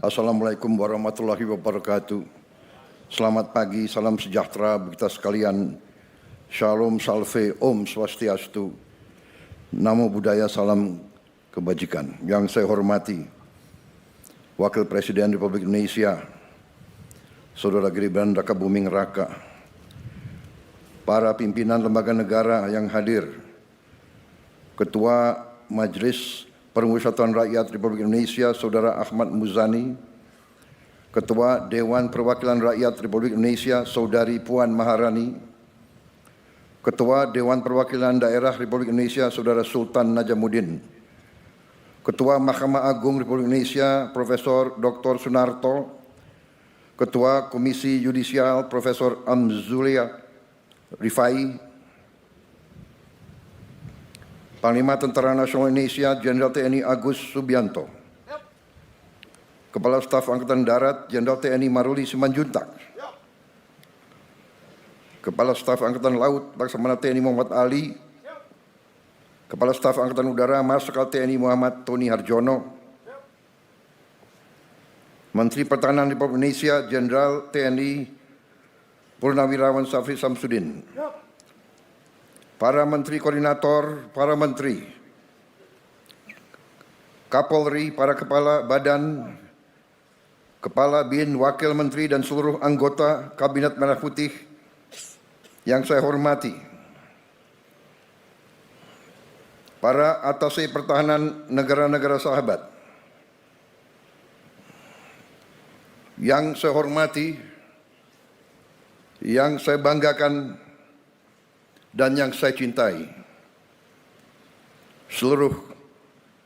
Assalamualaikum warahmatullahi wabarakatuh. Selamat pagi, salam sejahtera bagi kita sekalian. Shalom, salve, Om Swastiastu. Namo Buddhaya, salam kebajikan. Yang saya hormati Wakil Presiden Republik Indonesia, Saudara Gibran Raka Buming Raka, para pimpinan lembaga negara yang hadir, Ketua Majelis Permusyawaratan Rakyat Republik Indonesia, Saudara Ahmad Muzani, Ketua Dewan Perwakilan Rakyat Republik Indonesia, Saudari Puan Maharani, Ketua Dewan Perwakilan Daerah Republik Indonesia, Saudara Sultan Najamuddin, Ketua Mahkamah Agung Republik Indonesia, Profesor Dr. Sunarto, Ketua Komisi Yudisial, Profesor Amzulia Rifai, Panglima Tentara Nasional Indonesia, Jenderal TNI Agus Subianto, Kepala Staf Angkatan Darat, Jenderal TNI Maruli Simanjuntak, Kepala Staf Angkatan Laut Laksamana TNI Muhammad Ali, Kepala Staf Angkatan Udara Marsikal TNI Muhammad Tony Harjono, Menteri Pertahanan Republik Indonesia Jenderal TNI Purnawirawan Syafri Samsudin, para Menteri Koordinator, para Menteri, Kapolri, para Kepala Badan, Kepala BIN, Wakil Menteri dan seluruh anggota Kabinet Merah Putih yang saya hormati, para atase pertahanan negara-negara sahabat yang saya hormati, yang saya banggakan, dan yang saya cintai, seluruh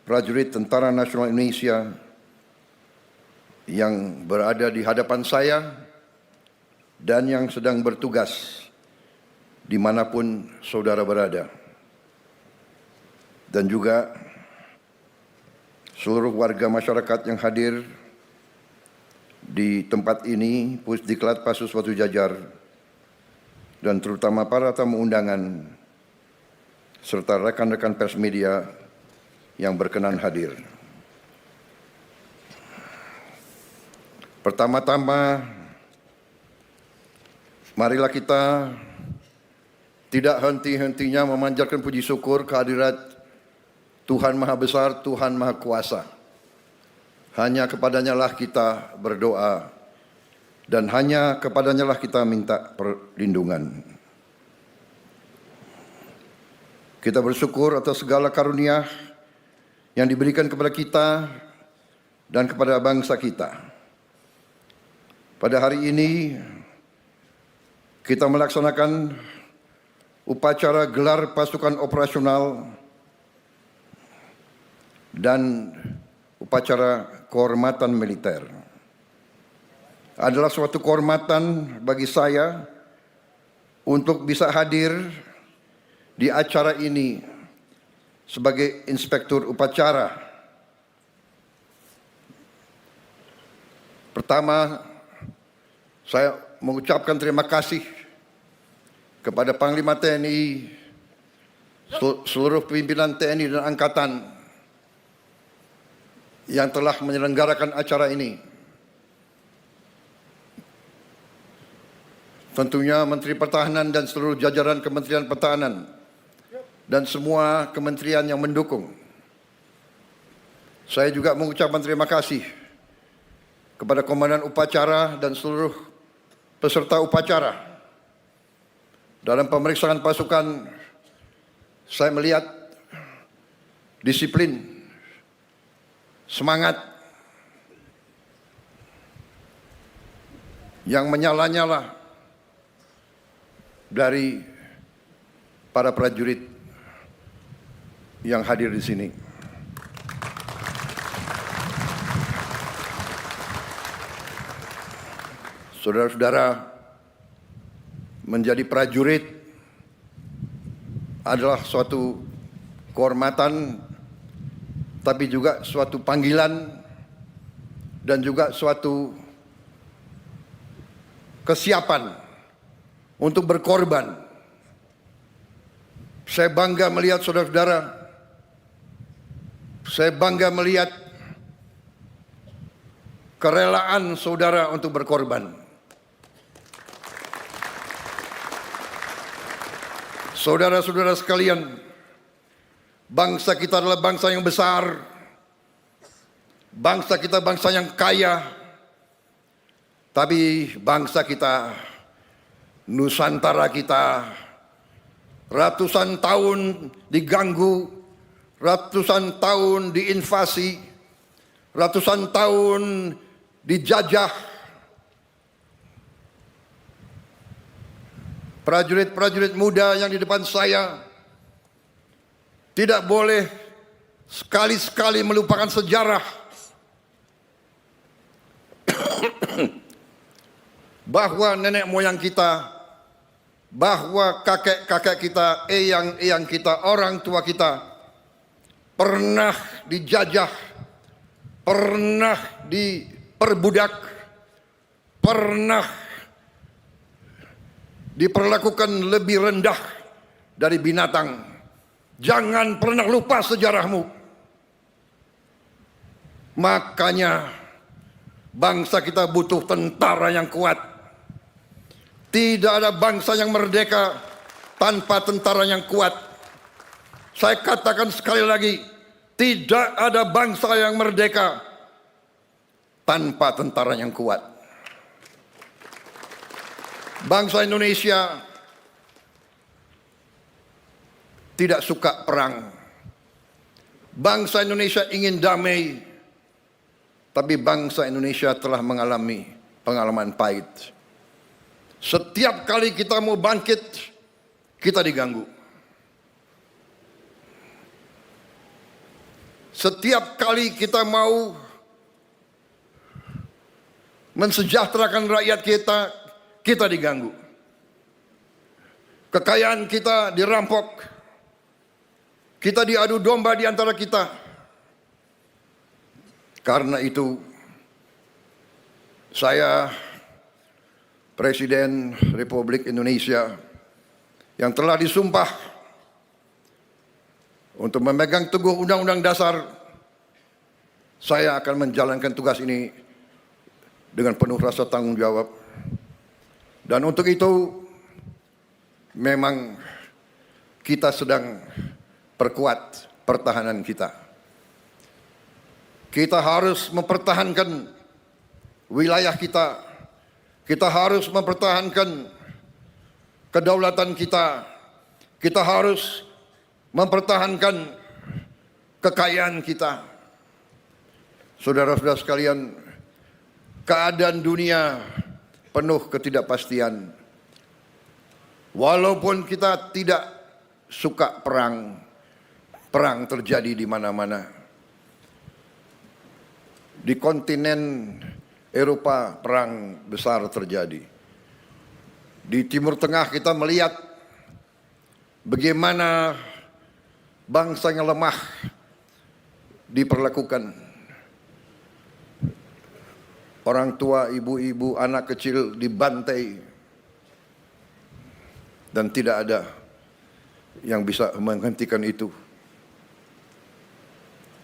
prajurit Tentara Nasional Indonesia yang berada di hadapan saya dan yang sedang bertugas dimanapun saudara berada, dan juga seluruh warga masyarakat yang hadir di tempat ini, Pusdiklat Pasus Batu Jajar, dan terutama para tamu undangan serta rekan-rekan pers media yang berkenan hadir. Pertama-tama, marilah kita tidak henti-hentinya memanjatkan puji syukur kehadirat Tuhan Maha Besar, Tuhan Maha Kuasa. Hanya kepadanya lah kita berdoa dan hanya kepadanya lah kita minta perlindungan. Kita bersyukur atas segala karunia yang diberikan kepada kita dan kepada bangsa kita. Pada hari ini kita melaksanakan upacara gelar pasukan operasional dan upacara kehormatan militer. Adalah suatu kehormatan bagi saya untuk bisa hadir di acara ini sebagai inspektur upacara. Pertama, saya mengucapkan terima kasih kepada Panglima TNI, seluruh pimpinan TNI dan Angkatan yang telah menyelenggarakan acara ini. Tentunya Menteri Pertahanan dan seluruh jajaran Kementerian Pertahanan dan semua kementerian yang mendukung. Saya juga mengucapkan terima kasih kepada Komandan Upacara dan seluruh peserta upacara. Dalam pemeriksaan pasukan, saya melihat disiplin, semangat yang menyala-nyala dari para prajurit yang hadir di sini. Saudara-saudara, menjadi prajurit adalah suatu kehormatan, tapi juga suatu panggilan dan juga suatu kesiapan untuk berkorban. Saya bangga melihat saudara-saudara, saya bangga melihat kerelaan saudara untuk berkorban. Saudara-saudara sekalian, bangsa kita adalah bangsa yang besar, bangsa kita bangsa yang kaya, tapi bangsa kita, Nusantara kita, ratusan tahun diganggu, ratusan tahun diinvasi, ratusan tahun dijajah. Prajurit-prajurit muda yang di depan saya tidak boleh sekali-sekali melupakan sejarah bahwa nenek moyang kita, bahwa kakek-kakek kita, eyang-eyang kita, orang tua kita pernah dijajah, pernah diperbudak, pernah diperlakukan lebih rendah dari binatang. Jangan pernah lupa sejarahmu. Makanya bangsa kita butuh tentara yang kuat. Tidak ada bangsa yang merdeka tanpa tentara yang kuat. Saya katakan sekali lagi, tidak ada bangsa yang merdeka tanpa tentara yang kuat. Bangsa Indonesia tidak suka perang. Bangsa Indonesia ingin damai, tapi bangsa Indonesia telah mengalami pengalaman pahit. Setiap kali kita mau bangkit, kita diganggu. Setiap kali kita mau mensejahterakan rakyat kita, kita diganggu. Kekayaan kita dirampok. Kita diadu domba di antara kita. Karena itu, saya, Presiden Republik Indonesia, yang telah disumpah untuk memegang teguh Undang-Undang Dasar, saya akan menjalankan tugas ini dengan penuh rasa tanggung jawab. Dan untuk itu, memang kita sedang perkuat pertahanan kita. Kita harus mempertahankan wilayah kita. Kita harus mempertahankan kedaulatan kita. Kita harus mempertahankan kekayaan kita. Saudara-saudara sekalian, keadaan dunia penuh ketidakpastian. Walaupun kita tidak suka perang, perang terjadi di mana-mana. Di kontinen Eropa perang besar terjadi. Di Timur Tengah kita melihat bagaimana bangsa yang lemah diperlakukan. Orang tua, ibu-ibu, anak kecil dibantai. Dan tidak ada yang bisa menghentikan itu.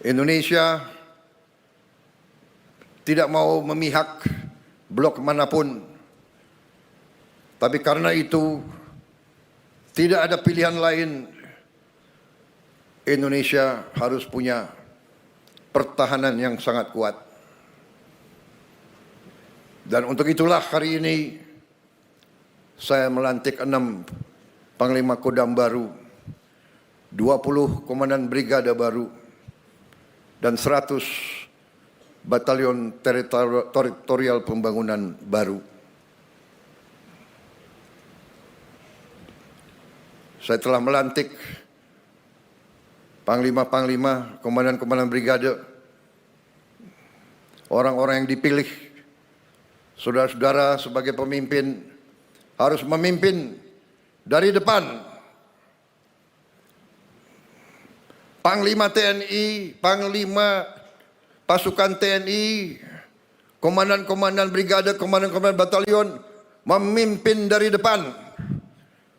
Indonesia tidak mau memihak blok manapun. Tapi karena itu, tidak ada pilihan lain. Indonesia harus punya pertahanan yang sangat kuat. Dan untuk itulah hari ini saya melantik 6 Panglima Kodam baru, 20 Komandan Brigada baru, dan 100 Batalion Teritorial Pembangunan baru. Saya telah melantik Panglima-Panglima, Komandan-Komandan Brigade, orang-orang yang dipilih. Saudara-saudara sebagai pemimpin harus memimpin dari depan. Panglima TNI, Panglima Pasukan TNI, Komandan-Komandan Brigade, Komandan-Komandan Batalion memimpin dari depan.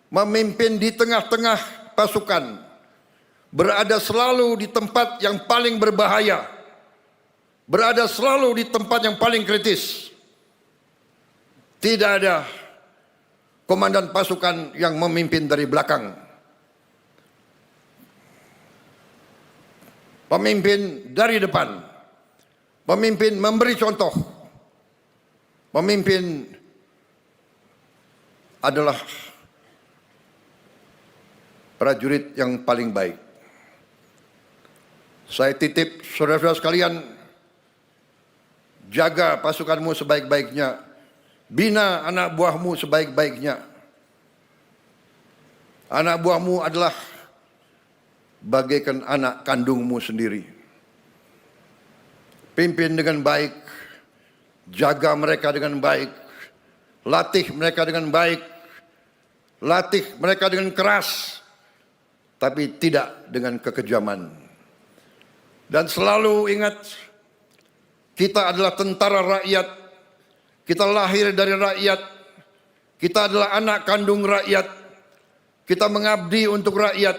Memimpin di tengah-tengah pasukan. Berada selalu di tempat yang paling berbahaya. berada selalu di tempat yang paling kritis. Tidak ada komandan pasukan yang memimpin dari belakang. Pemimpin dari depan. Pemimpin memberi contoh. Pemimpin adalah prajurit yang paling baik. Saya titip saudara-saudara sekalian, jaga pasukanmu sebaik-baiknya, bina anak buahmu sebaik-baiknya. Anak buahmu adalah bagaikan anak kandungmu sendiri. Pimpin dengan baik, jaga mereka dengan baik, latih mereka dengan baik, latih mereka dengan keras, tapi tidak dengan kekejaman. Dan selalu ingat, kita adalah tentara rakyat, kita lahir dari rakyat, kita adalah anak kandung rakyat, kita mengabdi untuk rakyat,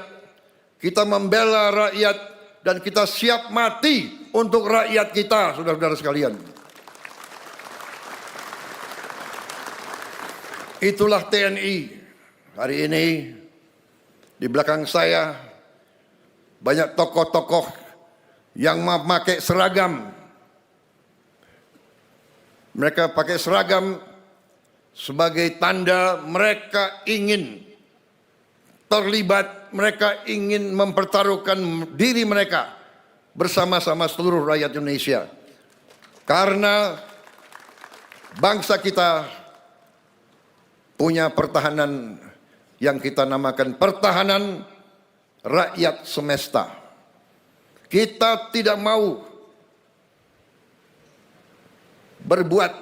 kita membela rakyat, dan kita siap mati untuk rakyat kita, saudara-saudara sekalian. Itulah TNI. Hari ini di belakang saya banyak tokoh-tokoh yang memakai seragam. Mereka pakai seragam sebagai tanda mereka ingin terlibat, mereka ingin mempertaruhkan diri mereka bersama-sama seluruh rakyat Indonesia. Karena bangsa kita punya pertahanan yang kita namakan pertahanan rakyat semesta. Kita tidak mau berbuat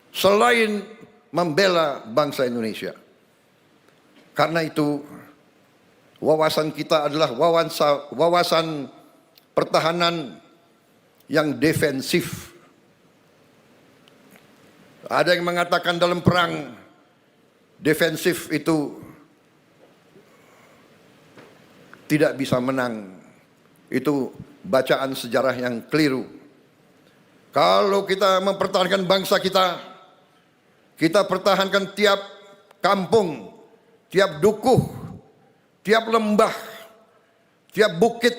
selain membela bangsa Indonesia. Karena itu wawasan kita adalah wawasan pertahanan yang defensif. Ada yang mengatakan dalam perang defensif itu tidak bisa menang. Itu bacaan sejarah yang keliru. Kalau kita mempertahankan bangsa kita, kita pertahankan tiap kampung, tiap dukuh, tiap lembah, tiap bukit,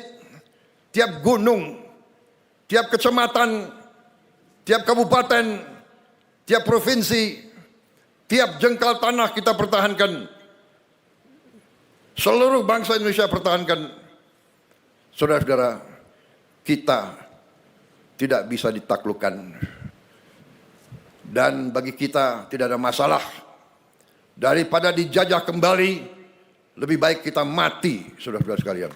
tiap gunung, tiap kecamatan, tiap kabupaten, tiap provinsi, tiap jengkal tanah kita pertahankan. Seluruh bangsa Indonesia pertahankan. Saudara-saudara, kita tidak bisa ditaklukkan. Dan bagi kita tidak ada masalah. Daripada dijajah kembali, lebih baik kita mati, saudara-saudara sekalian.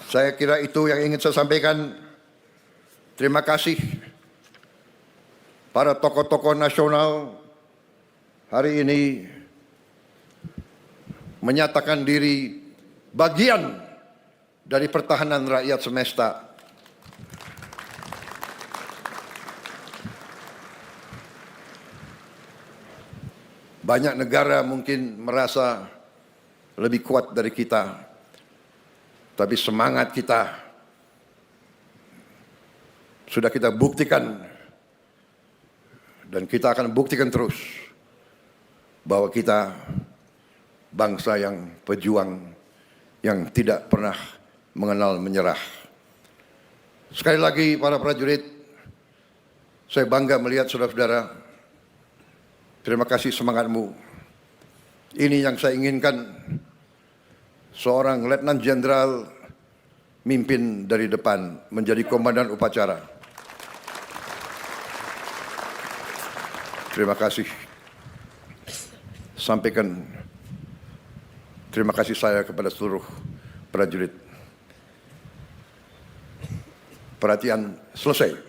Saya kira itu yang ingin saya sampaikan. Terima kasih para tokoh-tokoh nasional hari ini menyatakan diri bagian dari pertahanan rakyat semesta. Banyak negara mungkin merasa lebih kuat dari kita, tapi semangat kita sudah kita buktikan, dan kita akan buktikan terus bahwa kita bangsa yang pejuang, yang tidak pernah mengenal menyerah. Sekali lagi para prajurit, saya bangga melihat saudara-saudara. Terima kasih semangatmu. Ini yang saya inginkan, seorang Letnan Jenderal mimpin dari depan, menjadi komandan upacara. Terima kasih. Sampaikan terima kasih saya kepada seluruh prajurit. Perhatian selesai.